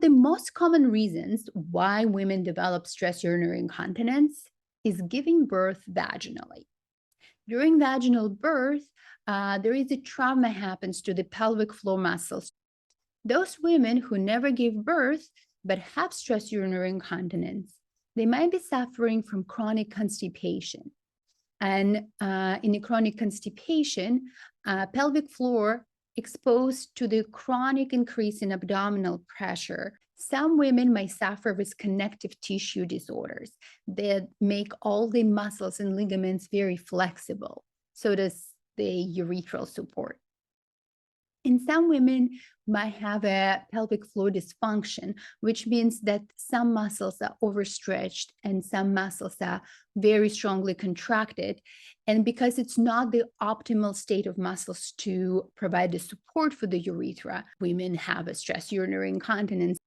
the most common reasons why women develop stress urinary incontinence is giving birth vaginally. During vaginal birth, there is a trauma happens to the pelvic floor muscles. Those women who never gave birth but have stress urinary incontinence, they might be suffering from chronic constipation. And in a chronic constipation, pelvic floor exposed to the chronic increase in abdominal pressure. Some women may suffer with connective tissue disorders that make all the muscles and ligaments very flexible. So does the urethral support. And some women might have a pelvic floor dysfunction, which means that some muscles are overstretched and some muscles are very strongly contracted. And because it's not the optimal state of muscles to provide the support for the urethra, women have a stress urinary incontinence.